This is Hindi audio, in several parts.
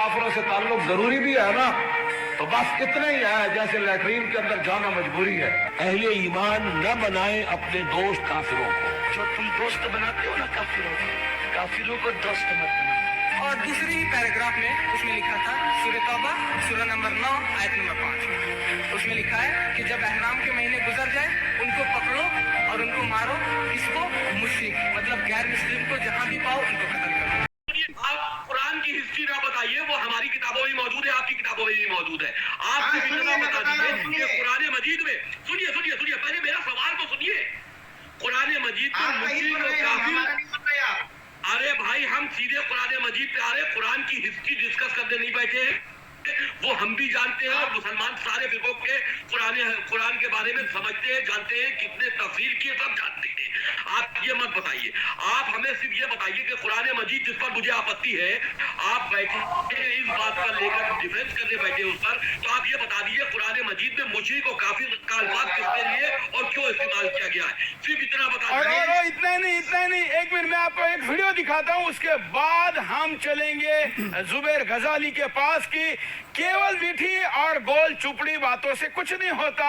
काफिरों से ताल्लुक जरूरी भी है ना, तो बस इतना ही है जैसे लैट्रीन के अंदर जाना मजबूरी है। अहले ईमान न बनाए अपने दोस्त काफिरों को। जो तुम दोस्त बनाते हो ना काफिरों को दोस्त मत बनाओ। और दूसरी ही पैराग्राफ में उसमें लिखा था, सूरह तौबा सूरह नंबर 9 आयत नंबर 5, उसमें लिखा है कि जब एहराम के महीने गुजर जाए उनको पकड़ो और उनको मारो। किसको? मुश्रिक, मतलब गैर मुस्लिम को जहाँ भी पाओ उनको कत्ल करो। आप कुरान की हिस्ट्री ना बताइए, वो हमारी किताबों में मौजूद है, आपकी किताबों में भी मौजूद है। आप सिर्फ इतना बता दीजिए कि कुरान मजीद में, सुनिए सुनिए सुनिए, पहले मेरा सवाल तो सुनिए। कुरान मजीद में मुश्रिक और काफिर, अरे भाई हम सीधे कुरान मजीद पे आ रहे, कुरान की हिस्ट्री डिस्कस करने नहीं बैठे हैं। वो हम भी जानते हैं और मुसलमान सारे फिरकों के कुरान के बारे में समझते हैं, जानते हैं, कितने तफसीर किए सब जानते हैं। आप ये मत बताइए, आप हमें सिर्फ ये बताइए कि कुरान मजीद जिस पर मुझे आपत्ति है, आप बैठे इस बात पर लेकर डिफेंस करने बैठे उस पर, तो आप ये बता दीजिए कुरान मजीद में मुश्रिक और काफिर का अल्फाज किसके लिए और क्यों इस्तेमाल किया गया है, सिर्फ इतना बता दीजिए। इतना नहीं, एक मिनट में आपको एक वीडियो दिखाता हूँ, उसके बाद हम चलेंगे जुबैर गजाली के पास की केवल मीठी और गोल चुपड़ी बातों से कुछ नहीं होता।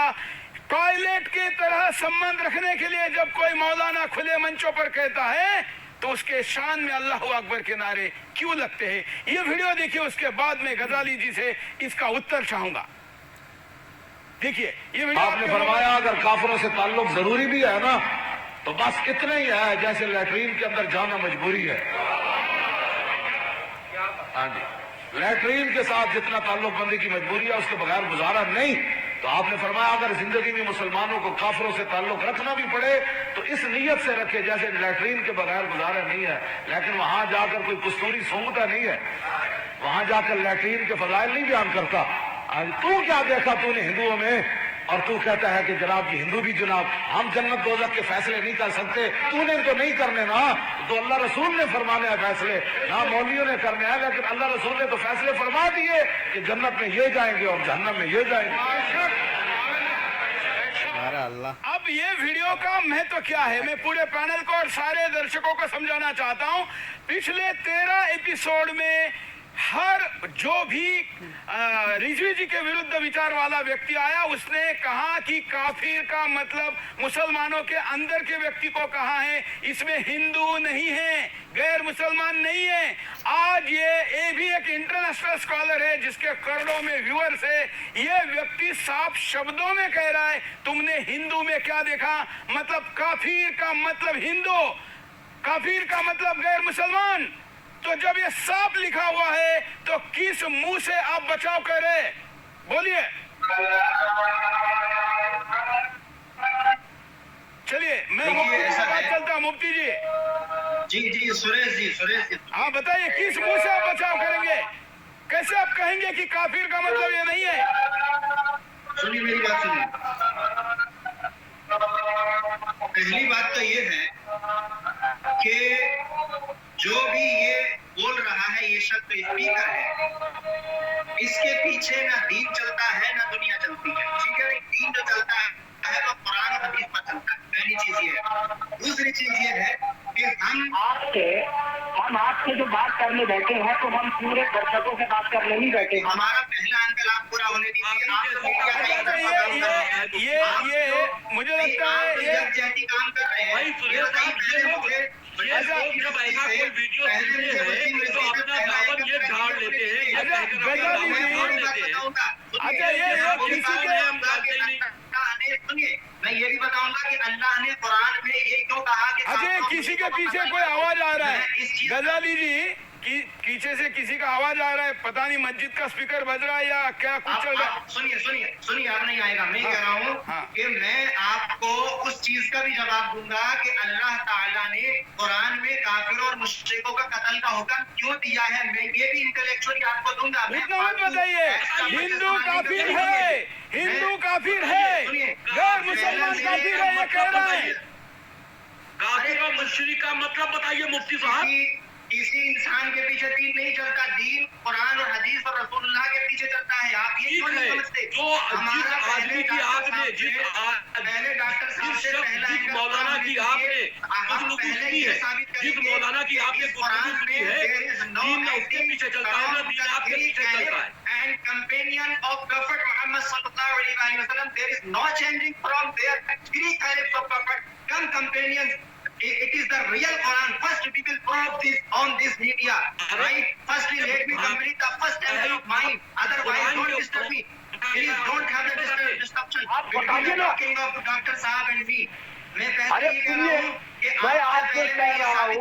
टॉयलेट की तरह संबंध रखने के लिए जब कोई मौलाना खुले मंचों पर कहता है तो उसके शान में अल्लाह अकबर के नारे क्यों लगते हैं? ये वीडियो देखिए, उसके बाद में गजाली जी से इसका उत्तर चाहूंगा। देखिए ये वीडियो। आपने फरमाया अगर काफिरों से ताल्लुक जरूरी भी है ना, तो बस इतना ही है जैसे लैट्रीन के अंदर जाना मजबूरी है। हाँ जी, लैट्रीन के साथ जितना ताल्लुक बंदी की मजबूरी है उसके बगैर गुजारा नहीं। तो आपने फरमाया अगर जिंदगी में मुसलमानों को काफिरों से ताल्लुक रखना भी पड़े तो इस नीयत से रखे जैसे लैट्रीन के बगैर गुजारा नहीं है। लेकिन वहां जाकर कोई कस्तूरी सूंघता नहीं है, वहां जाकर लैट्रीन के फजाइल नहीं बयान करता। तू क्या देखा तूने हिंदुओं में, और तू कहता है कि जनाब जी हिंदू भी जनाब हम जन्नत दोज़ख के फैसले नहीं कर सकते। तूने तो नहीं करने ना, तो अल्लाह रसूल ने फरमाने हैं फैसले, ना मौलियों ने करने हैं। लेकिन अल्लाह रसूल ने तो फैसले फरमा दिए कि जन्नत में ये जाएंगे और जहन्नम में ये जाएंगे। अब ये वीडियो का महत्व क्या है, मैं पूरे पैनल को और सारे दर्शकों को समझाना चाहता हूँ। पिछले 13 एपिसोड में हर जो भी रिजवी जी के विरुद्ध विचार वाला व्यक्ति आया उसने कहा कि काफिर का मतलब मुसलमानों के अंदर के व्यक्ति को कहा है, इसमें हिंदू नहीं है, गैर मुसलमान नहीं है। आज ये भी एक इंटरनेशनल स्कॉलर है जिसके करोड़ों में व्यूअर्स है, ये व्यक्ति साफ शब्दों में कह रहा है तुमने हिंदू में क्या देखा, मतलब काफिर का मतलब हिंदू, काफिर का मतलब गैर मुसलमान। तो जब ये साफ लिखा हुआ है तो किस मुंह से आप बचाव कर रहे? बोलिए। चलिए मैं मुफ्ती के पास चलता हूँ। मुफ्ती जी। जी सुरेश जी। हाँ बताइए, किस मुंह से आप बचाव करेंगे? कैसे आप कहेंगे कि काफिर का मतलब ये नहीं है? सुनिए मेरी बात सुनिए। पहली बात तो ये है कि जो भी ये बोल रहा है ये शख्स स्पीकर है, इसके पीछे ना दीन चलता है ना दुनिया चलती है। ठीक है, दीन जो चलता है वो कुरान और हदीस पर चलता है। पहली चीज ये है। दूसरी चीज ये है कि हम आपसे जो बात करने बैठे हैं तो हम पूरे दर्शकों से बात करने नहीं बैठे। हमारा पहला अंकलाब पूरा होने दीजिए। ये मुझे लगता है ये काम कर रहे हैं। ये लोग जब ऐसा कोई वीडियो देखते हैं तो अपना दावत ये झाड़ लेते हैं, ये अच्छा ये सुनिए, मैं ये भी बताऊंगा कि अल्लाह ने कुरान में ये क्यों कहा कि अच्छा किसी के पीछे कोई आवाज आ रहा है, गजाली जी पीछे से किसी का आवाज आ रहा है, पता नहीं मस्जिद का स्पीकर बज रहा है या क्या कुछ चल रहा है। सुनिए अब नहीं आएगा। मैं कह रहा हूँ कि मैं आपको उस चीज का भी जवाब दूंगा कि अल्लाह ताला ने कुरान में काफिरों और मुश्रिकों का कत्ल का हुक्म क्यों दिया है, मैं ये भी इंटेलेक्चुअली आपको दूंगा। इतना मत बताइए, हिंदू काफिर है, हिंदू काफिर है, गैर मुसलमान काफिर है, ये कह रहा है। काफिर और मुश्रिक का मतलब बताइए मुफ्ती साहब। किसी इंसान के पीछे दीन नहीं चलता, दीन कुरान और हदीस और रसूलुल्लाह के पीछे चलता है। आप ये क्यों नहीं समझते? जो जिस आदमी की आपने पहले डॉक्टर साहब से जिस मौलाना की आपने गुफ्तगू सुनी है, जिस मौलाना की आपने गुफ्तगू सुनी है, दीन ना उसके पीछे चलता है ना दीन आपके पीछे Quran. There is no changing from there. 3 caliphs of Prophet, come companions. It is the real Quran. First, we will prove this on this media, right? Firstly, let me complete the first angle of mine. Otherwise, don't disturb me. Please don't have the disruption. Between the talking of Dr. Saab and me. मैं पहले ही कह रहा हूँ कि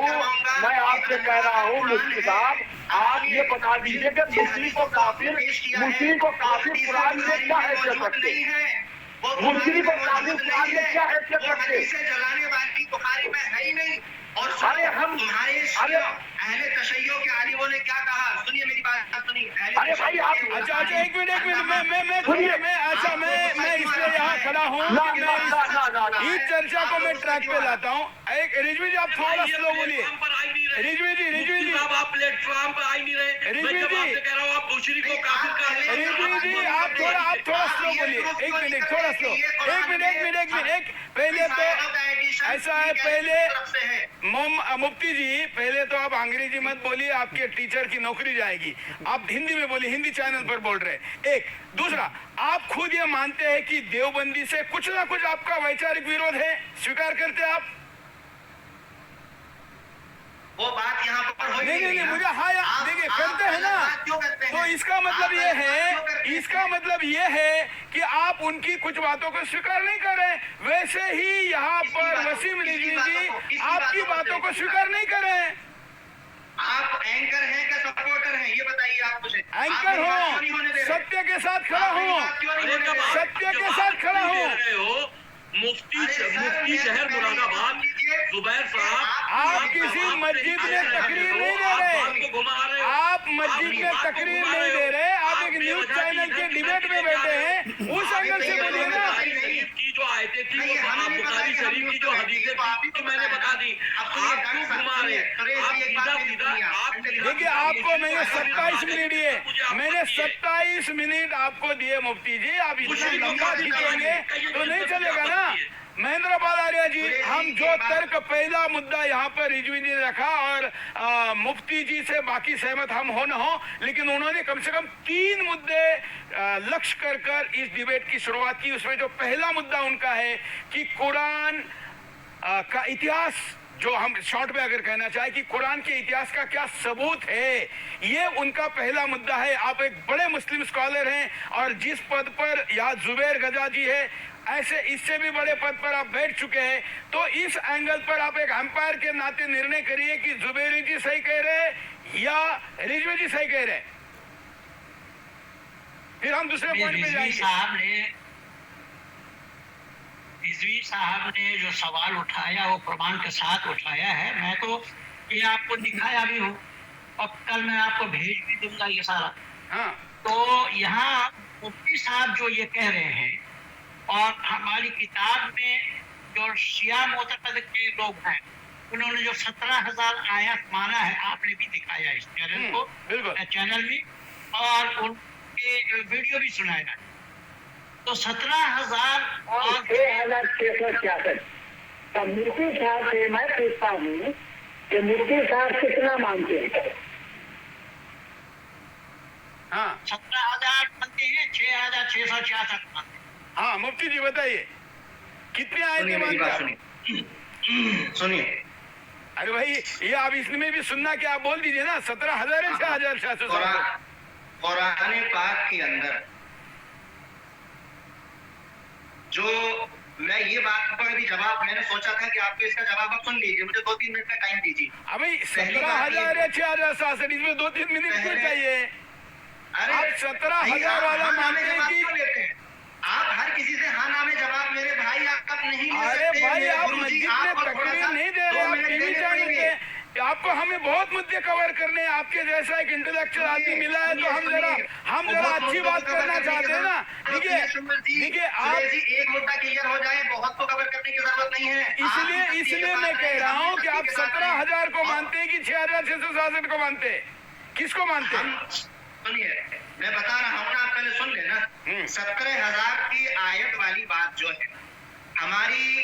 मैं आपसे कह रहा हूँ मुफ्ती साहब, आप ये बता दीजिए कि मुस्लिम को काफिर कुरान में क्या हैसियत रखते हैं? मुस्लिम को काफिर कुरान में क्या हैसियत रखते? इसे जलाने वाली बुखारी में है ही नहीं। और तुम्हारे अहले तशय्यो के आलिमों ने क्या कहा, सुनिए मेरी बात सुनिए। अरे भाई आप अच्छा एक मिनट मैं इसलिए यहाँ खड़ा हूँ इस चर्चा को मैं ट्रैक पे लाता हूँ। एक रिजवी जी आप थोड़ा स्लो बोलिए। रिजवी जी आप प्लेटफॉर्म पर आ ही नहीं रहे। रिजवी जी कह रहा हूँ आप दूसरी को काफिर कर रहे हैं। रिजवी जी आप थोड़ा स्लो बोलिए। एक मिनट थोड़ा स्लो। एक मिनट पहले तो ऐसा है, पहले मुफ्ती जी पहले तो आप अंग्रेजी मत बोलिए, आपके टीचर की नौकरी जाएगी। आप हिंदी में बोलिए, हिंदी चैनल पर बोल रहे। एक दूसरा, आप खुद ये मानते हैं कि देवबंदी से कुछ ना कुछ आपका वैचारिक विरोध है, स्वीकार करते हैं आप? वो बात यहाँ पर हो नहीं मुझे हाँ देखिए करते हैं ना, तो इसका मतलब ये है कि आप उनकी कुछ बातों को स्वीकार नहीं कर रहे। वैसे ही यहाँ पर वसीम रिजवी जी आपकी बातों को स्वीकार नहीं कर रहे हैं। आप एंकर हैं क्या सपोर्टर हैं, ये बताइए आप मुझे। एंकर हो, सत्य के साथ खड़ा हो, सत्य के साथ खड़ा हो। मुफ्ती शहर मुरादाबाद जुबैर साहब, आप किसी मस्जिद में तकरीर नहीं दे रहे, आप मस्जिद में तकरीर नहीं दे रहे, आप एक न्यूज चैनल के डिबेट में बैठे हैं, उस एंगल से बोलिए ना। शरीफ की जो आयतें थी वो बुखारी शरीफ की जो हदीसें थी तो मैंने बता दी। आप क्यों घुमा रहे हैं? देखिए आपको मैंने 27 मिनट दिए, मैंने 27 मिनट आपको दिए मुफ्ती जी, आप इतना लंबा खींचेंगे तो नहीं चलेगा ना। महेंद्रपाल आर्य जी, हम जो तर्क पहला मुद्दा यहाँ पर रिजवी जी ने रखा और मुफ्ती जी से बाकी सहमत हम हो न हो, लेकिन उन्होंने कम से कम 3 मुद्दे लक्ष्य कर इस डिबेट की शुरुआत की। उसमें जो पहला मुद्दा उनका है कि कुरान का इतिहास, जो हम शॉर्ट में अगर कहना चाहे कि कुरान के इतिहास का क्या सबूत है, ये उनका पहला मुद्दा है। आप एक बड़े मुस्लिम स्कॉलर हैं और जिस पद पर यहाँ जुबैर गजा जी है, ऐसे इससे भी बड़े पद पर आप बैठ चुके हैं, तो इस एंगल पर आप एक एम्पायर के नाते निर्णय करिए कि जुबैरी जी सही कह रहे या रिजवी जी सही कह रहे। फिर हम दूसरे पॉइंट पे जाएंगे। रिजवी साहब ने जो सवाल उठाया वो प्रमाण के साथ उठाया है। मैं तो ये आपको दिखाया भी हूँ और कल मैं आपको भेज भी दूंगा ये सारा। हाँ। तो यहाँ मुफ्ती साहब जो ये कह रहे हैं और हमारी किताब में जो शिया मोतकद के लोग हैं उन्होंने जो 17,000 आयत माना है, आपने भी दिखाया इस चैनल को, चैनल में, और उनके वीडियो भी सुनाया है। तो 17,000 और 6,666। तब मुफ्ती साहब से मैं पूछता हूँ कि मुफ्ती साहब कितना मानते हैं? हाँ 17,000 मानते हैं, 6,666 मानते हैं। हाँ मुफ्ती जी बताइए कितने आयतें मानते हैं? सुनिए। अरे भाई ये आप इसमें भी सुनना कि आप बोल दीजिए ना। 17,000 है 6,666। कुरान पाक के अंदर जो मैं ये बात पर भी जवाब मैंने सोचा था कि आपको इसका जवाब आप सुन लीजिए, मुझे 2-3 मिनट का टाइम दीजिए। अभी 17,000 है 6,666, इसमें 2-3 मिनट क्यों चाहिए? आप 17,000 वाला मानते हैं कि आप हर किसी से हाँ ना में जवाब मेरे भाई आप नहीं ले सकते। अरे भाई आप मस्जिद में तकरीर नहीं दे रहे, आप टीवी चैनल पे। आपको हमें बहुत मुद्दे कवर करने हैं, आपके जैसा एक इंटेलेक्चुअल आदमी मिला है तो हम जरा अच्छी बात करना चाहते हैं ना। देखिए आप एक मुद्दा क्लियर हो जाए, बहुत को कवर करने की जरूरत नहीं है। इसलिए मैं कह रहा हूँ कि आप 17,000 को मानते हैं कि 6,666 को मानते हैं, किसको मानते हैं? सुनिए मैं बता रहा हूँ ना, आप पहले सुन लेना। 17,000 की आयत वाली बात जो है, हमारी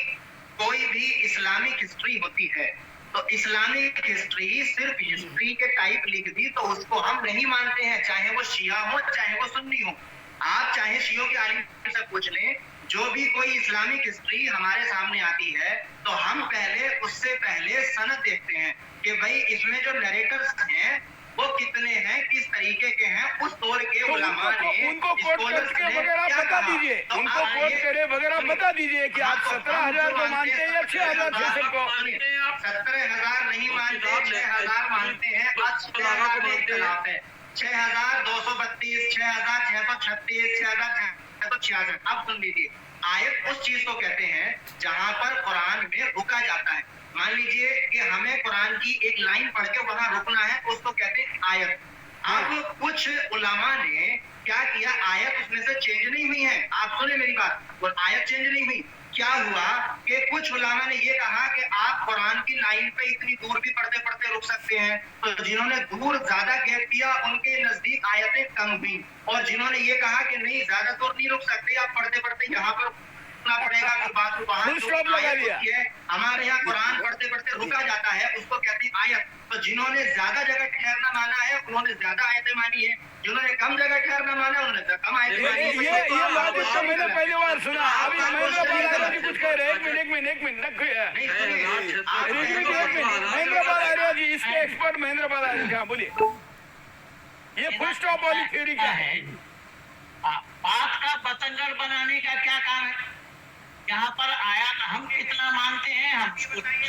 कोई भी इस्लामिक हिस्ट्री होती है तो इस्लामिक हिस्ट्री सिर्फ हिस्ट्री के टाइप लिख दी तो उसको हम नहीं मानते हैं, चाहे वो शिया हो चाहे वो सुन्नी हो। आप चाहे शियों के आलिम से पूछ लें, जो भी कोई इस्लामिक हिस्ट्री हमारे सामने आती है तो हम पहले उससे पहले सनद देखते हैं कि भाई इसमें जो नरेटर्स हैं वो कितने हैं, किस तरीके के हैं, उस दौर के उलमा ने, उनको कोट करके वगैरह बता दीजिए, उनको कोट करे वगैरह बता दीजिए कि आप 17,000 को मानते हैं या 6,600 को? 17,000 नहीं मानते, 6,000 मानते हैं। आज 6,000 में इख्तिलाफ है, 6,232, 6,636, 6,666। अब सुन लीजिए, आयत उस चीज को कहते हैं जहां पर कुरान में रुका जाता है। मान लीजिए कि हमें कुरान की एक लाइन पढ़ के वहां रुकना है, उसको कहते हैं आयत। अब कुछ उलमा ने क्या किया, आयत उसमें से चेंज नहीं हुई है। आप सुने मेरी बात, वो आयत चेंज नहीं हुई। क्या हुआ कि कुछ उलमा ने ये कहा कि आप कुरान की लाइन पे इतनी दूर भी पढ़ते पढ़ते रुक सकते हैं, तो जिन्होंने दूर ज्यादा गैप किया उनके नजदीक आयतें कम हुई, और जिन्होंने ये कहा कि नहीं ज्यादा दूर नहीं रुक सकते, आप पढ़ते पढ़ते यहाँ पर पड़ेगा कि बात वहाँ हमारे यहाँ कुरान पढ़ते पढ़ते रुका जाता है, उसको कहते हैं आयत। तो जिन्होंने ज्यादा जगह ठहरना माना है उन्होंने ज्यादा आयतें मानी है, जिन्होंने कम जगह ठहरना माना है उन्होंने कम आयतें मानी है। ये बात इसको मैंने पहली बार सुना। अभी महेंद्र पाल आर्य जी कुछ कह रहे हैं, एक मिनट महेंद्र पाल आर्य जी, इसके एक्सपर्ट महेंद्र पाल आर्य जी, हाँ बोलिए। ये फुल स्टॉप वाली थ्योरी क्या है? बात का बतंगड़ बनाने का क्या काम है? यहाँ पर आयत हम कितना मानते हैं, हम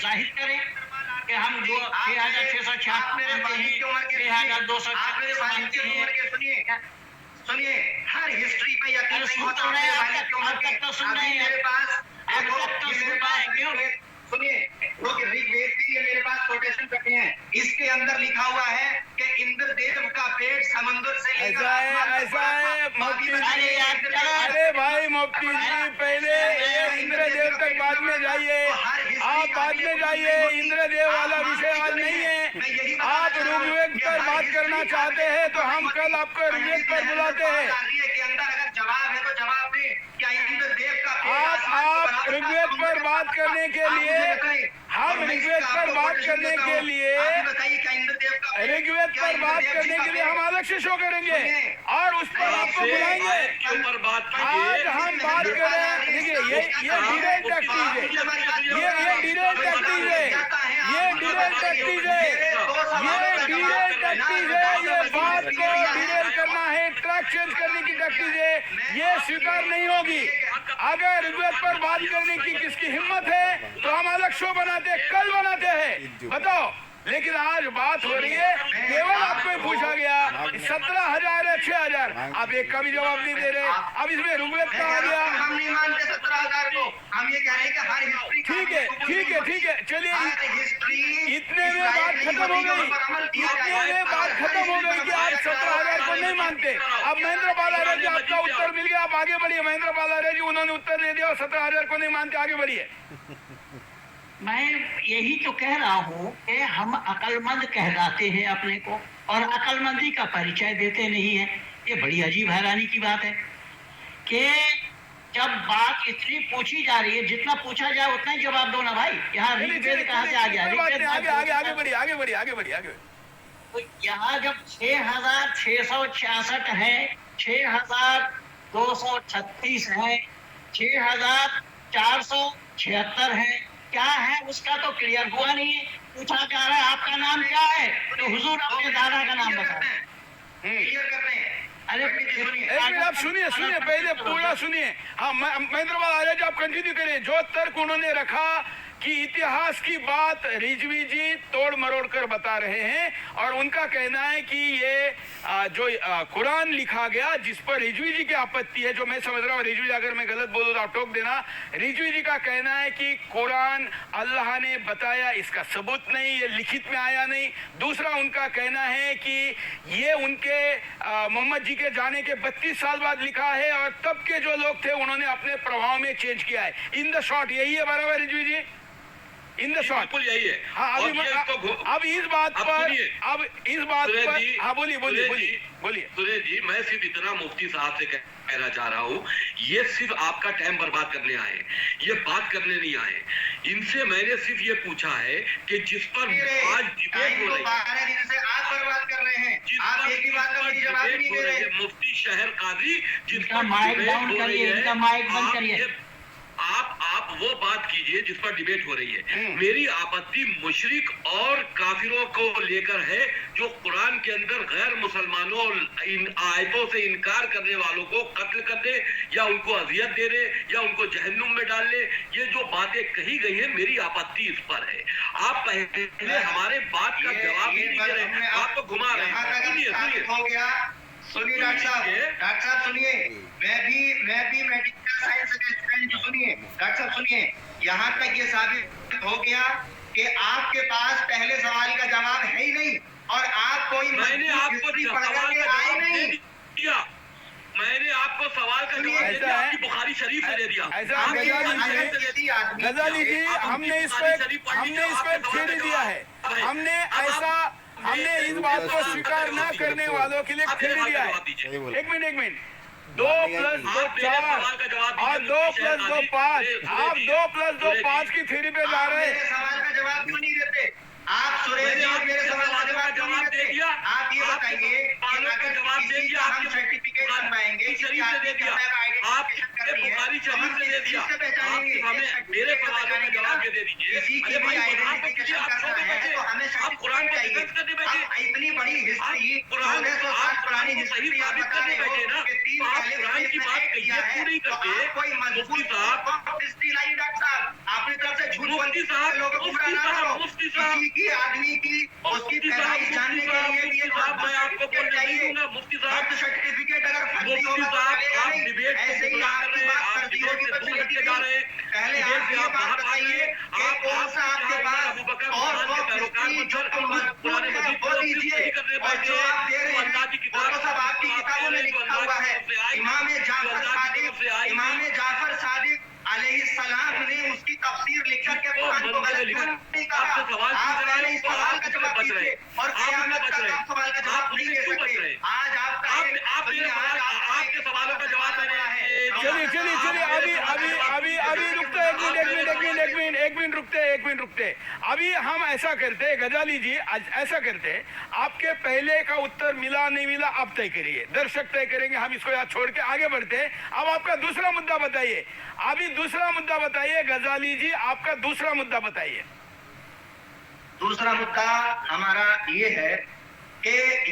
जाहिर करें कि हम 6,666 मानते हैं, 6,200 मानते हैं। सुनिए, हर हिस्ट्री पे यकीन नहीं होता। सुनिए, ऋग्वेद के लिए मेरे पास कोटेशन रखे हैं, इसके अंदर लिखा हुआ है कि इंद्रदेव का पेट समंदर से ऐसा है मुफ्ती जी। अरे भाई मुफ्ती जी, पहले इंद्रदेव तक बाद में जाइए, आप बाद में जाइए, इंद्रदेव वाला विषय आज नहीं है। आप ऋग्वेद पर बात करना चाहते हैं तो हम कल आपको ऋग्वेद पर बुलाते हैं। अगर जवाब है तो जवाब दे, क्या इंद्रदेव का आप ऋग्वेद पर बात करने के लिए, हम ऋग्वेद पर बात करने के लिए, ऋग्वेद पर बात करने के लिए हम अलग से शो करेंगे और उस पर आपको बुलाएंगे। आज हम बात करें, देखिए ये डिरेल टैक्टिस है, ये डिरेल टैक्टिस है, ये डिरेल टैक्टिस है, ये डिरेल टैक्टिस है, ये बात को डिरेल करना है, ट्रैक चेंज करने की टैक्टिस है, ये स्वीकार नहीं होगी। अगर ऋग्वेद पर बात करने की किसकी हिम्मत है तो हम अलग शो बनाते हैं, कल बनाते हैं, बताओ। लेकिन आज बात हो रही है, केवल आपको पूछा गया 17,000 है 6,000, आप एक का भी जवाब नहीं दे रहे। अब इसमें ऋग्वेद का आ गया, हम नहीं मानते 17,000 को, हम ये कह रहे हैं कि हर हिस्ट्री। ठीक है, चलिए इतने में बात खत्म हो गई, कि आप 17,000 को नहीं मानते। अब महेंद्र पाल आर्य जी, आपका उत्तर मिल गया, आप आगे बढ़िए। महेंद्र पाल आर्य जी, उन्होंने उत्तर दे दिया, 17,000 को नहीं मानते, आगे बढ़िए। मैं यही तो कह रहा हूँ कि हम अकलमंद कहलाते हैं अपने को, और अकलमंदी का परिचय देते नहीं है। ये बड़ी अजीब हैरानी की बात है कि जब बात इतनी पूछी जा रही है, जितना पूछा जाए उतना ही जवाब दो ना भाई। यहाँ ऋग्वेद कहाँ से आ गया? आगे बढ़िए। तो यहाँ जब 6,666 है, 6,236 है, 6,476 है, क्या है उसका तो क्लियर हुआ नहीं है। पूछा जा रहा है आपका नाम क्या है, तो हुजूर अपने दादा का नाम बताओ। क्लियर कर रहे हैं। अरे एक मिनट, आप सुनिए, पहले पूरा सुनिए। हाँ, महेंद्र पाल आर्य जी, आप कंटिन्यू करें। जो तर्क उन्होंने रखा कि इतिहास की बात रिजवी जी तोड़ मरोड़ कर बता रहे हैं, और उनका कहना है कि ये जो कुरान लिखा गया, जिस पर रिजवी जी की आपत्ति है, जो मैं समझ रहा हूँ, रिजवी जी अगर मैं गलत बोलूँ तो आप टोक देना। रिजवी जी का कहना है कि कुरान अल्लाह ने बताया, इसका सबूत नहीं, ये लिखित में आया नहीं। दूसरा उनका कहना है कि ये उनके मोहम्मद जी के जाने के 32 साल बाद लिखा है, और तब के जो लोग थे उन्होंने अपने प्रभाव में चेंज किया है। इन द शॉर्ट यही है बराबर रिजवी जी? इन द शॉर्ट बिल्कुल यही है। हाँ, अब इस बात पर हाँ, बोलिए। सुरेश जी, मैं सिर्फ इतना मुफ्ती साहब से कहना चाह रहा हूँ, ये सिर्फ आपका टाइम बर्बाद करने आए, ये बात करने नहीं आए। इनसे मैंने सिर्फ ये पूछा है कि जिस पर आज डिबेट हो रही है, आप बर्बाद कर रहे हैं, आप एक ही बात का जवाब नहीं दे रहे। मुफ्ती शहर काजी जिस इनका पर माइक डिबेट डाउन हो रही करिए, है, इनका माइक बंद आप करिए। ये- आप वो बात कीजिए जिस पर डिबेट हो रही है। मेरी आपत्ति मुशरिक और काफिरों को लेकर है जो कुरान के अंदर गैर मुसलमानों इन आयतों से इनकार करने वालों को कत्ल कर दे या उनको अजियत दे दे या उनको जहन्नुम में डाल ले। ये जो बातें कही गई है मेरी आपत्ति इस पर है। आप पहले हमारे बात का जवाब ही नहीं दे रहे, आप तो घुमा रहे हैं। सुनिए हो गया। सुनिए डॉक्टर साहब सुनिए, मैं भी मेडिकल साइंस का स्टूडेंट हूं। सुनिए डॉक्टर साहब सुनिए, यहाँ तक ये साबित हो गया कि आपके पास पहले सवाल का जवाब है ही नहीं और आप कोई मैंने आपको पढ़ सवाल करके का आए जवाब दे नहीं। दिया। मैंने आपको सवाल का जवाब दे दिया, आपकी बुखारी शरीफ से दे दिया। ऐसा आपकी गजाली बुखारी जी- शरीफ से दे दिया। गजाली जी, आप हमने उनकी इस बुखारी पे शरीफ पढ़ लीजिए, हमने इस पे आपके सवाल थ्योरी का दिया जवाब है। है। हमने अब ऐसा आप- हमने इस बात को स्वीकार न करने वालों के लिए आप मेरे थ्योरी सवाल का दिया जवाब है। दीजिए। एक मिनट 2 + 2 आप मेरे 4 सवाल का जवाब दीजिए, और 2 मुफ्ती + 2 शहर 5। काजी, आप 2 + 2 5 की थ्योरी पे जा आप रहे मेरे हैं। सवाल का जवाब क्यों नहीं देते? आप सुरेश मैंने जी आपके मेरे सवाल का सवालों का जवाब क्यों नहीं जवाब दे देते? दिया। आप ये आपके बताइए कि सवालों का अगर जवाब दे किसी दिया, का हम आपके सर्टिफिकेट बुखारी बनवाएंगे, किसी शरीफ से दे आदमी दिया। का identification आपके करनी है, बुखारी तो शरीफ हम से दे किस दिया। चीज़ से पहचानेंगे? आप हमें ये मेरे certificate सवालों का पहचानेंगे जवाब ना? दे दीजिए। किसी की अरे भी भाई, आप identification आप करना छोड़ है दीजिए। तो हमें आप कुरान को certificate डिफेंस करने चाहिए। बैठे। आप इतनी बड़ी हिस्ट्री, आप कुरान 1400 साल पुरानी को सही हिस्ट्री आप साबित बता करने रहे बैठे हो ना, कि 3 तो आप पहले कुरान की बात किया कहिए, है, पूरी तो करके। आप कोई मजबूत मुफ्ती साहब, हिस्ट्री लाइए डॉक्टर साहब। अपनी तरफ से झूठ बोल मुफ्ती के साहब, लोगों को गुमराह ना करो। मुफ्ती साहब, किसी की आदमी की उसकी मुफ्ती साहब, पैदाइश जानने के लिए भी एक मैं आपको बोलने नहीं दूंगा। मुफ्ती साहब, बर्थ सर्टिफिकेट अगर फर्जी मुफ्ती होगा तो साहब, चलेगा आप नहीं। डिबेट से ऐसे ही गुमराह कर आपकी रहे हैं, बात आप फर्जी डिबेट होगी से तो दूर चलेगी हटते जा रहे नहीं। हैं। पहले डिबेट आप से ये आप बात बाहर बताइए आइए। कि आप कौन सा आपके पास अबू बकर और उस्मान के वो पैरोकार हिस्ट्री जो बनकर मजबूत कुरान है मजीद वो को दीजिए। सही करने और बैठे जो हैं, आप दे रहे वो अल्लाह हैं की वो किताब तो सब आपकी जो आप किताबों में दे रहे हैं, जो लिखा हुआ अल्लाह है। की तरफ से आई, इमाम जो जाफर अल्लाह की सादिक तरफ से आई। इमाम जाफर सादिक अलैहिस्सलाम ने उसकी तफसीर लिख कर के वो कुरान को मंजिल गलत लिखा। नहीं कहा। आपसे सवाल पूछ आप रहा पहले है, इस तो सवाल आप का उससे जवाब बच रहे दीजिए हैं। और आप उससे क़यामत बच तक रहे हैं। आप सवाल का आप जवाब नहीं उससे दे क्यों बच रहे सकते। हैं? आज आपका आप एक- मेरे सुनिए, सवाल आज आपका आपके एक सवालों का जवाब मैंने चलिए चलिए चलिए अभी रुकते हैं। एक मिनट रुकते। अभी हम ऐसा करते हैं, गजाली जी ऐसा करते हैं, आपके पहले का उत्तर मिला नहीं मिला आप तय करिए, दर्शक तय करेंगे। हम इसको यहाँ छोड़ के आगे बढ़ते हैं। अब आपका दूसरा मुद्दा बताइए। अभी दूसरा मुद्दा बताइए गजाली जी, आपका दूसरा मुद्दा बताइए। दूसरा मुद्दा हमारा ये है कि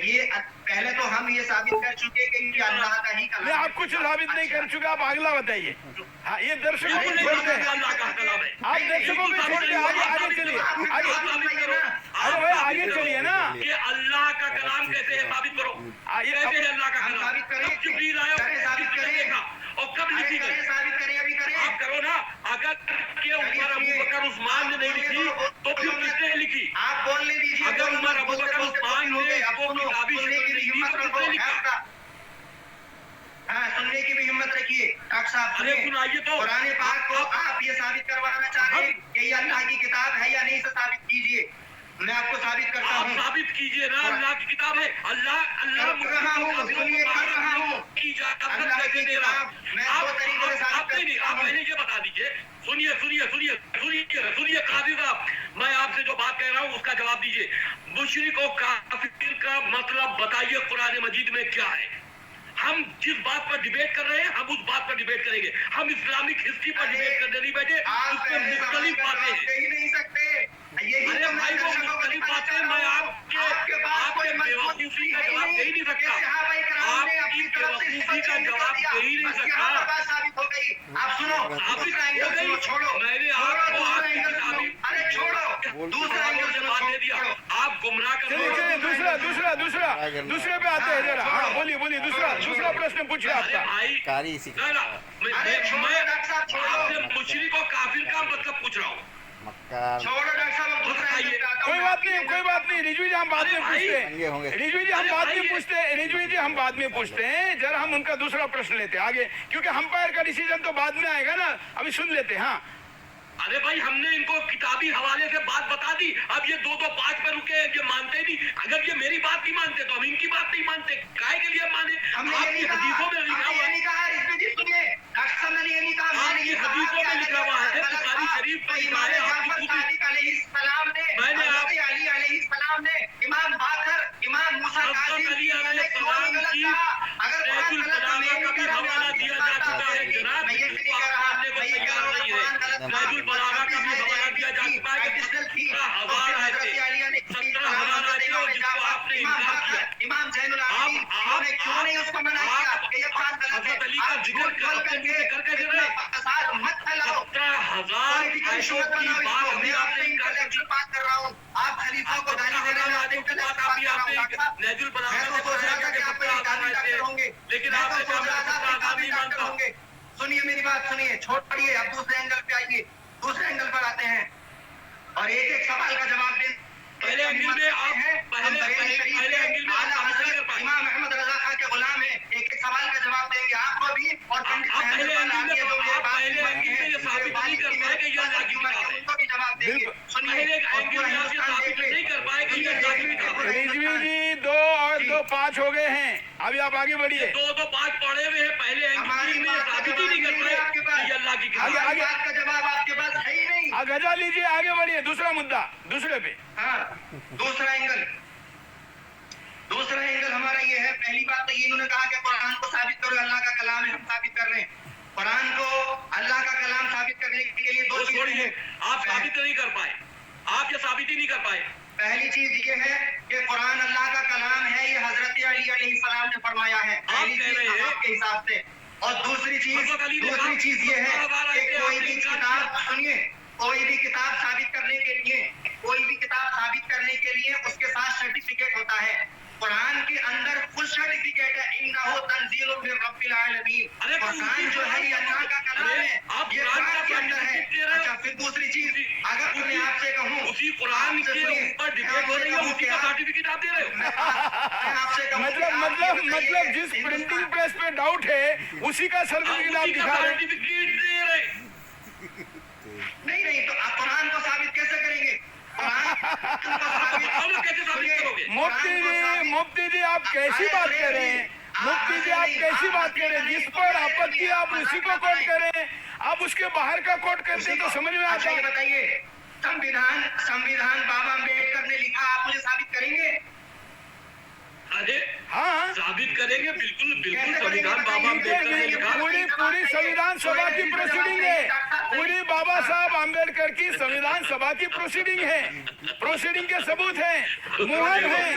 ये पहले तो हम ये साबित कर चुके कि ये अल्लाह का ही कलाम नहीं, है। आप कुछ साबित नहीं कर चुके, आप अगला बताइए। हाँ, ये दर्शकों को बिल्कुल छोड़ते नहीं हैं, अल्लाह का कलाम है। आप दर्शकों को छोड़ के आगे चलिए। अरे भाई आगे चलिए ना। ये अल्लाह का कलाम कैसे है, साबित करो। कैसे है अल्लाह का हम कलाम? साबित करें, कब जिब्रील आया, करें, साबित किसने करें। देखा और कब अरे लिखी करें, गई? साबित करें, अभी करें। आप करो ना। अगर के ऊपर अबू बकर उस्मान ने नहीं लिखी तो फिर किसने लिखी? आप बोलने दीजिए। अगर उमर अबू बकर उस्मान ने वो किताबी सुनने की शक्ल भी नहीं दी हिम्मत तो रखो। किसने लिखा? हाँ, सुनने की भी हिम्मत रखिए। डॉक्टर साहब अरे सुनाइए तो। कुरान पाक को आप ये साबित करवाना चाह रहे हैं कि ये अल्लाह की किताब है या नहीं, से साबित कीजिए। मैं आपको साबित करता आप हूँ। साबित कीजिए ना, अल्लाह की किताब है। अल्लाह कर रहा हूँ, सुनिए, कर रहा हूँ। की इजाजत अल्लाह कैसे की दे रहा? किताब, मैं दो तरीके से साबित आप नहीं, करता आप हूँ। पहले ये बता दीजिए। सुनिए काजी साहब, मैं आपसे जो बात कह रहा हूँ उसका जवाब दीजिए। मुशरिक और काफिर का मतलब बताइए कुरान मजीद में क्या है? हम जिस बात पर डिबेट कर रहे हैं हम उस बात पर डिबेट करेंगे। हम इस्लामिक हिस्ट्री पर डिबेट करने नहीं बैठे। आप उसमें पहले सवाल मुख्तलिफ का बातें जवाब हैं। दे ही नहीं सकते। यही अरे तो मैं भाई वो दर्शकों को मुख्तलिफ बताना बातें चाह मैं रहा हूँ। आपके पास कोई आपके मजबूत बेवकूफी का है ही जवाब दे ही नहीं सकता। सहाबा इकराम ने आपकी अपनी तरफ से बेवकूफी का चेंज कर जवाब दिया। दे ही नहीं बस सकता। यहाँ पर बात साबित हो गई। आप सुनो, आप दूसरा एंगल सुनो, छोड़ो। मैंने छोड़ो, आपको दूसरा आपकी एंगल किताबी- सुनो। अरे छोड़ो, दूसरा एंगल सुनो, जवाब दे दिया। छोड़ो। आप गुमराह कर चलिए रहे हो। दूसरे पे आते हैं जरा। हाँ बोलिए दूसरा प्रश्न पूछिए अरे आपका। भाई कारी इसी ना, ना, अरे छोड़ो, डॉक्टर साहब, छोड़ो। आपसे मुशरिक और काफिर का मतलब पूछ रहा हूँ। मक्कार छोड़ो डॉक्टर साहब, अब दूसरा एंगल पे आता हूँ। कोई बात नहीं रिजवी जी, हम बाद में अरे भाई, पूछते होंगे, होंगे। हैं। रिजवी जी हम बाद में पूछते हैं। जरा हम उनका दूसरा प्रश्न लेते हैं आगे, क्योंकि अंपायर का डिसीजन तो बाद में आएगा ना। अभी सुन लेते हैं। हाँ अरे भाई हमने इनको किताबी हवाले से बात बता दी। अब ये 2-5 पे रुके, ये मानते नहीं। अगर ये मेरी बात नहीं मानते तो हम इनकी बात नहीं मानते। काहे के लिए माने? हमने ये आपकी नहीं कहा, हदीसों में लिखा हमने हुआ ये है। नहीं कहा, इसमें जी सुनिए, डॉक्टर साहब ने ये नहीं कहा, मैंने आपकी ये कहा हदीसों कि में अगर लिखा हुआ है, गलत बुखारी था, शरीफ तो में इमाम लिखा है, जाफर आपकी खुद- सादिक अलैहिस्सलाम ने, मैंने हज़रत अली अलैहिस्सलाम ने, इमाम बाकर, इमाम मूसा हज़रत काज़िम, अली इन्होंने क्यों नहीं अलैहिस्सलाम गलत की- कहा? अगर उन्होंने क्यों नहीं उसको मना किया कि ये बात गलत है? हज़रत अली का जिक्र कर रहे हैं। फसाद मत फैलाओ। 17,000 आयतों की बात अभी आपने इनकार कर दी। बात कर रहा हूँ, आप खलीफा को गाली दे रहे हैं, आयतों की बात अभी आपने नहजुल बलागा मैं तो सोच रहा था कि आप कोई आज़ादी डॉक्टर होंगे, लेकिन मैं तो आपने सोच रहा था कि आप आज़ादी डॉक्टर मानता। होंगे। सुनिए मेरी बात सुनिए, छोड़िए, अब दूसरे एंगल पे आइए, दूसरे एंगल पर आते हैं और एक एक सवाल का जवाब दें। पहले एंगल में आप पहले एंगल में आला आप हज़रत नहीं कर पाए। इमाम अहमद रज़ा खां के गुलाम हैं, एक एक सवाल का जवाब देंगे आपको भी और पंडित आप महमूद पहले वाला एंगल में आगे जो ये आप बात पहले की एंगल में ये साबित नहीं कर पाए कि ये अल्लाह की किताब है। उनको भी जवाब देंगे। सुनिए, पहले और एंगल पूरा में आप ये हिंदुस्तान साबित देख ले। नहीं कर पाए कि ये अल्लाह की किताब है। रिजवी जी 2 और 2 5 हो गए हैं, अभी आप आगे बढ़िए। 2 पाठ पढ़े हुए हैं, पहले हमारी एंगल में बात का साबित ही नहीं कर जवाब पाए आपके पास। कि ये अल्लाह की किताब आगे, है। हमारी बात का जवाब आपके पास है ही नहीं। गजा लीजिए, आगे बढ़िए। दूसरा मुद्दा, दूसरे पे। हाँ, दूसरा एंगल हमारा ये है। पहली बात तो ये इन्होंने कहा कि कुरान को साबित करो अल्लाह का कलाम है, हम साबित कर रहे हैं। कुरान को अल्लाह का कलाम साबित करने के लिए 2 चीजें छोड़िए, हैं। आप साबित नहीं कर पाए, आप ये साबित ही नहीं कर पाए। पहली चीज ये है कि कुरान अल्लाह का कलाम है, ये हजरत अली अलैहिस्सलाम ने फरमाया है, पहली कह चीज रहे हैं। आपके हिसाब से। और दूसरी हज़रत अली ने कहा, चीज ये है कि कोई भी आपने किताब, सुनिए, कोई भी किताब साबित करने के लिए, कोई भी किताब साबित करने के लिए उसके साथ सर्टिफिकेट होता है। कुरान के अंदर फुल सर्टिफिकेट है, इन्नहु तंज़ीलुम मिर रब्बिल आलमीन। अरे कुरान जो है ये अल्लाह का कलाम है, आप ये कुरान कुरान का के अंदर है। सर्टिफिकेट दे रहे हो। अच्छा, फिर दूसरी चीज, अगर मैं आपसे कहूँ, उसी कुरान आपसे के सुनिए, ऊपर डिबेट हो रही है, उसी का सर्टिफिकेट आप दे रहे हो। मैं आपसे कहूँ कि आप ये बताइए मतलब कि जिस हिंदुस्तान- प्रिंटिंग प्रेस पे डाउट है उसी का सर्टिफिकेट आप उसी का दिखा रहे हैं। सर्टिफिकेट दे रहे हैं। नहीं तो आप कुरान को साबित कैसे करेंगे? कुरान को साबित हम लोग कैसे साबित करोगे? मुफ्ती जी आप कैसी बात कर रहे हैं? मुफ्ती जी आप कैसी बात कर रहे हैं? जिस पर आपत्ति आप उसी को कोट करें, आप उसके बाहर का कोट करते तो समझ में आता अच्छा, ये है। बताइए, संविधान बाबा अम्बेडकर ने लिखा, आप मुझे साबित करेंगे? अरे हाँ, साबित करेंगे, बिल्कुल बिल्कुल। कैसे संविधान करेंगे? बाबा अम्बेडकर ने लिखा। पूरी संविधान सभा की प्रोसीडिंग है, पूरी बाबा साहब आम्बेडकर की संविधान सभा की प्रोसीडिंग है, प्रोसीडिंग के सबूत हैं, मुहर है,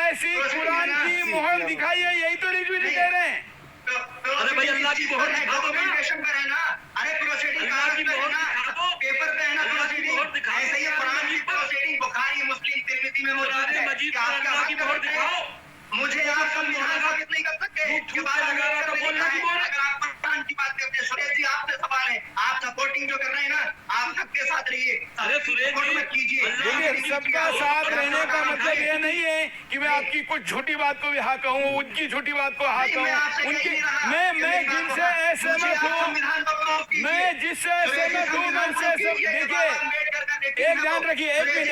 ऐसी कुरान की मुहर दिखाई है, यही तो रिजवी जी कह रहे हैं। अरे भाई, अल्लाह की मोहर दिखा दो ना। डॉक्यूमेंटेशन पर है ना, अरे प्रोसीडिंग अल्लाह की कागज पर है मोहर ना, दिखा दो। पेपर पे है ना अल्लाह की मोहर दिखा प्रोसीडिंग। दो। ऐसे ही कुरान की प्रोसीडिंग बुखारी, मुस्लिम, तिरमिज़ी में मौजूद कुरान है। मजीद क्या पर आपका अल्लाह की हक मोहर करते हैं? दिखाओ। मुझे आप संविधान साबित नहीं कर सकते झूठ कि बाबा लगा रहा था, अम्बेडकर ने बोलना लिखा की है। मोहर। अगर आप कुरान की बात करते हैं, सुरेश जी आपसे सवाल है, आप सपोर्टिंग जो कर रहे हैं ना, आप हक के साथ रहिए। अरे सुरेश सपोर्ट जी, मत कीजिए। देखिए, सबका साथ रहने का मतलब ये नहीं है कि मैं आपकी कुछ झूठी बात को भी हाँ कहूँ, उनकी झूठी बात को हाँ नहीं, मैं आपसे कहूँ, कह उनकी नहीं रहा मैं कि मेरी बात जिनसे को- असहमत मुझे आप हूँ, संविधान को प्रूफ कीजिए। मैं जिससे सुरेश जी, असहमत हूँ, मैं संविधान उससे को कीजिए कि देखिए, बाबा अम्बेडकर का देखिए एक ना ध्यान तो। रखिए, सुरेश जी,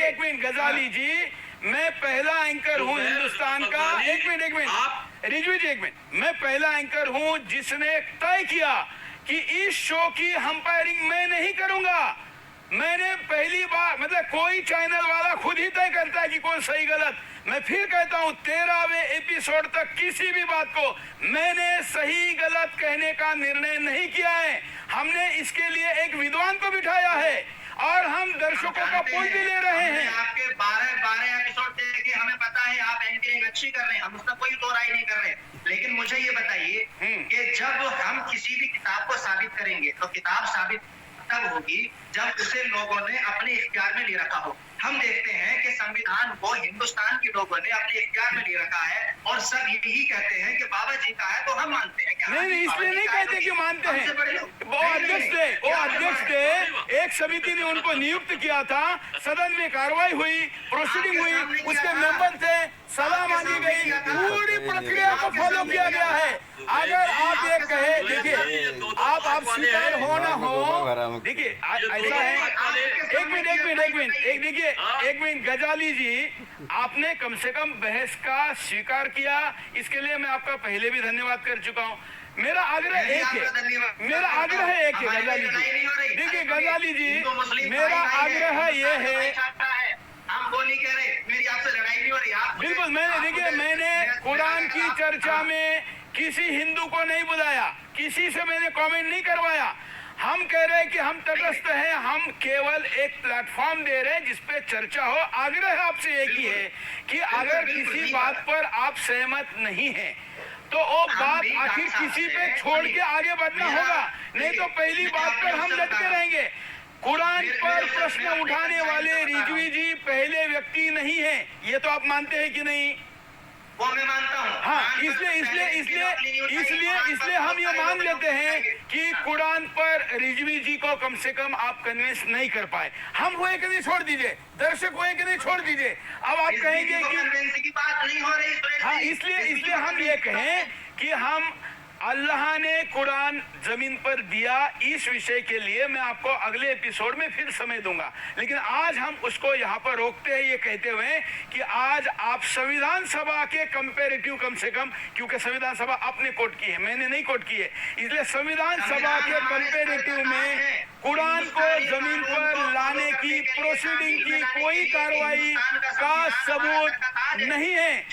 एक मिनट गजाली जी, मैं पहला एंकर हूँ हिंदुस्तान का। एक मिनट रिजवी जी, एक मिनट, मैं पहला एंकर हूँ जिसने तय किया कि इस शो की अंपायरिंग मैं नहीं करूंगा। मैंने पहली बार, मतलब कोई चैनल वाला खुद ही तय करता है कि कौन सही गलत। मैं फिर कहता हूं 13वें एपिसोड तक किसी भी बात को मैंने सही गलत कहने का निर्णय नहीं किया है। हमने इसके लिए एक विद्वान को बिठाया है और हम दर्शकों का पोल भी ले रहे हैं। आपके 12 एपिसोड देखे, हमें पता है आप एंकरिंग अच्छी कर रहे हैं, हम उसका कोई दो राय नहीं कर रहे। लेकिन मुझे ये बताइए कि जब हम किसी भी किताब को साबित करेंगे तो किताब साबित तब होगी जब उसे लोगों ने अपने इख्तियार में ले रखा हो। हम देखते हैं कि संविधान को हिंदुस्तान के लोगों ने अपने इख्तियार में ले रखा है और सब यही कहते हैं कि बाबा जी का है तो हम मानते हैं। नहीं, इसलिए नहीं कहते कि मानते हैं। वो अध्यक्ष थे, एक समिति ने उनको नियुक्त किया था, सदन में कार्रवाई हुई, प्रोसीडिंग हुई, उसके मेंबर थे, सलाह मांगी गई, पूरी प्रक्रिया को फॉलो किया गया है। अगर आप ये कहे, देखिए आप स्वीकार हो ना हो, देखिए ऐसा है। एक मिनट गजाली जी, आपने कम से कम बहस का स्वीकार किया, इसके लिए मैं आपका पहले भी धन्यवाद कर चुका हूँ। मेरा आग्रह एक है गजाली जी। देखिए गजाली जी, मेरा आग्रह ये है, हम वो नहीं कह रहे, मेरी आपसे लड़ाई नहीं हो रही। आप बिल्कुल, मैंने कुरान की चर्चा में किसी हिंदू को नहीं बुलाया, किसी से मैंने कमेंट नहीं करवाया। हम कह रहे हैं कि हम तटस्थ हैं, हम केवल एक प्लेटफॉर्म दे रहे हैं जिसपे चर्चा हो। आग्रह आपसे एक ही है कि अगर किसी बात पर आप सहमत नहीं हैं तो वो बात आखिर किसी पे छोड़ के आगे बढ़ना होगा, नहीं तो पहली बात पर हम लटके रहेंगे। कुरान पर प्रश्न उठाने वाले रिजवी जी पहले व्यक्ति नहीं है, ये तो आप मानते हैं कि नहीं? वो मैं मानता हूँ। हाँ, इसलिए हम ये मान लेते हैं कि कुरान पर रिजवी जी को कम से कम आप कन्विंस नहीं कर पाए। हम हुए कि नहीं छोड़ दीजिए, दर्शक हुए कि नहीं छोड़ दीजिए। अब आप कहेंगे कि बात नहीं हो रही। हाँ, इसलिए हम ये कहें कि हम अल्लाह ने कुरान जमीन पर दिया, इस विषय के लिए मैं आपको अगले एपिसोड में फिर समय दूंगा, लेकिन आज हम उसको यहाँ पर रोकते हैं ये कहते हुए कि आज आप संविधान सभा के कंपैरेटिव कम से कम, क्योंकि संविधान सभा आपने कोट की है, मैंने नहीं कोट की है, इसलिए संविधान सभा के कंपैरेटिव में कुरान को जमीन पर लाने की प्रोसीडिंग की कोई कार्रवाई का सबूत नहीं है।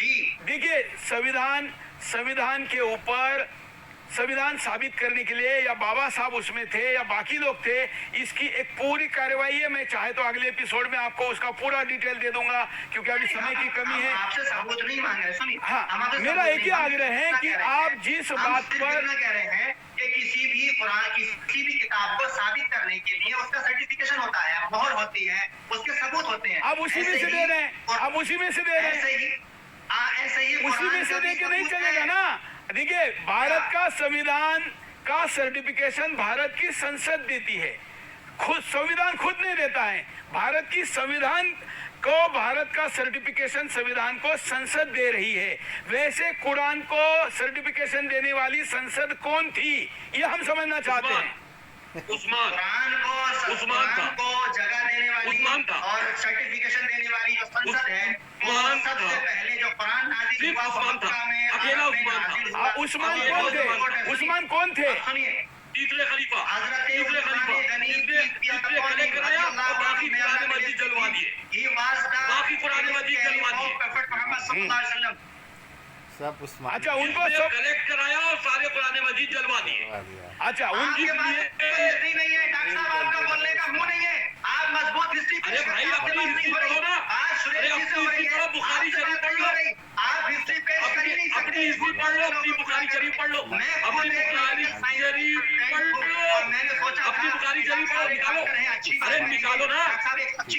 देखिए, संविधान के ऊपर संविधान साबित करने के लिए या बाबा साहब उसमें थे या बाकी लोग थे, इसकी एक पूरी कार्रवाई है। मैं चाहे तो अगले एपिसोड में आपको उसका पूरा डिटेल दे दूंगा, क्योंकि अभी समय की कमी है। आपसे सबूत नहीं मांग रहे, सुनिए। हाँ, मेरा एक ही आग्रह है कि आप जिस बात पर कह रहे हैं कि किसी भी किताब को साबित करने के लिए उसका सर्टिफिकेशन होता है, मोहर होती है, उसके सबूत होते हैं। आप उसी में से दे रहे हैं, आप उसी में से दे रहे हैं, ऐसे ही उसी में से दे के नहीं चलेगा ना। देखिए, भारत का संविधान का सर्टिफिकेशन भारत की संसद देती है, खुद संविधान खुद नहीं देता है। भारत की संविधान को, भारत का सर्टिफिकेशन संविधान को संसद दे रही है। वैसे कुरान को सर्टिफिकेशन देने वाली संसद कौन थी, ये हम समझना चाहते हैं। उस्मान को जगह देने वाली और सर्टिफिकेशन देने वाली जो संसद है, वो सबसे पहले जो कुरान नाज़िल हुआ अकेला उस्मान कौन थे? उस्मान कौन थे? तीसरे खलीफा जिसने कलेक्ट कराया और बाकी कुरान मजीद जलवा दिए, बाकी कुरान मजीद जलवा दिए। सब उस्मान। अच्छा, उनको सब कलेक्ट कराया और सारे कुरान मजीद जलवा दिए। अच्छा, उनकी नहीं है डॉक्टर साहब, आपका बोलने का मुंह नहीं है। आप मजबूत हिस्ट्री अरे भाई, अपनी हिस्ट्री पढ़ो ना। अरे अपनी हिस्ट्री पढ़ो, बुखारी शरीफ पढ़ लो। आप हिस्ट्री पेश कर ही नहीं सकते। अपनी हिस्ट्री पढ़ लो, अपनी बुखारी शरीफ पढ़ लो, अपनी बुखारी शरीफ पढ़ लो। मैंने सोचा अपनी बुखारी शरीफ पढ़ो, निकालो। अरे निकालो ना।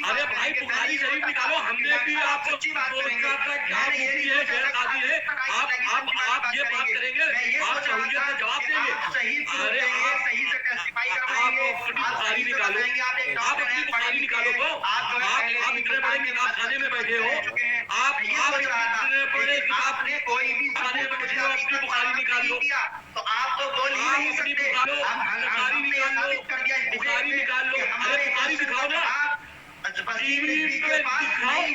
अरे भाई, बुखारी शरीफ निकालो। हमने भी आपको सोचा था क्या होती है, गैरकाजी है। आप ये बात करेंगे, आप सहूलियत से जवाब देंगे। अरे आप अपनी बुखारी निकालो, आप अपनी बुखारी निकालो। आप इतने बड़े किताब खाने में बैठे हो, आप इतने बड़े किताब कोई भी खाने में बैठे हो, अपनी बुखारी निकाल लो। तो आप तो बोल ही नहीं सकते। बुखारी निकाल लो, बुखारी निकाल लो। अरे बुखारी दिखाओ ना। वसीम रिजवी के पास नहीं है।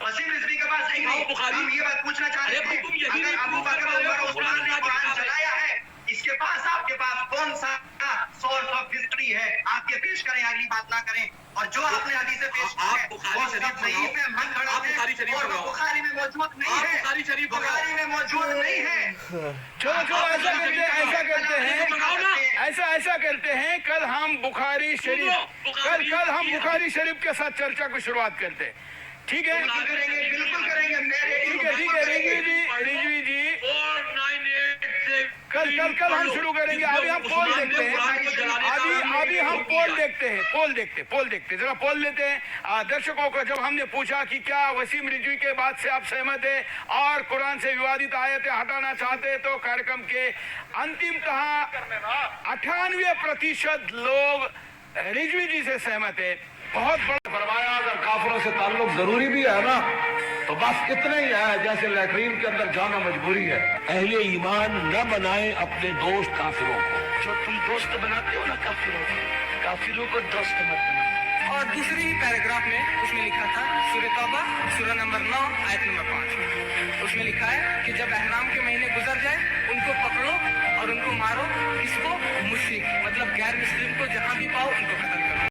वसीम रिजवी के पास नहीं है। बुखारी। हम ये बात पूछना चाहते अरे भाई, तुम यही नहीं अबू बकर उमर उस्मान ने कुरान चलाया है, इसके पास आपके पास कौन सा सोर्स ऑफ हिस्ट्री है? आपके पेश करें, अगली बात ना करें। और जो आपने हदीस पेश की है, बुखारी शरीफ नहीं पे मन खड़ा है, और वो बुखारी में मौजूद नहीं है। बुखारी शरीफ बुखारी में मौजूद नहीं है। चलो ऐसा करते हैं, कल हम बुखारी शरीफ के साथ चर्चा की शुरुआत करते हैं, ठीक है? बिल्कुल करेंगे। ठीक है रिजवी जी, कल हम शुरू करेंगे। अभी हम पोल देखते हैं, अभी हम पोल देखते जरा पोल लेते हैं। दर्शकों को जब हमने पूछा कि क्या वसीम रिजवी के बात से आप सहमत है और कुरान से विवादित आयतें हटाना चाहते हैं, तो कार्यक्रम के अंतिमतः 98% लोग रिजवी जी से सहमत है। बहुत बड़ा फरमाया, अगर काफिरों से ताल्लुक जरूरी भी है ना, तो बस इतना ही है जैसे लैट्रीन के अंदर जाना मजबूरी है। अहले ईमान न बनाए अपने दोस्त काफिरों को। जो तुम दोस्त बनाते हो ना काफिरों को दोस्त मत बनाओ। और दूसरी ही पैराग्राफ में उसमें लिखा था, सूरह तौबा सूरह नंबर 9 आयत नंबर 5, उसमें लिखा है कि जब एहराम के महीने गुजर जाए उनको पकड़ो और उनको मारो। किसको? मुशरिक, मतलब गैर मुस्लिम को जहां भी पाओ उनको कत्ल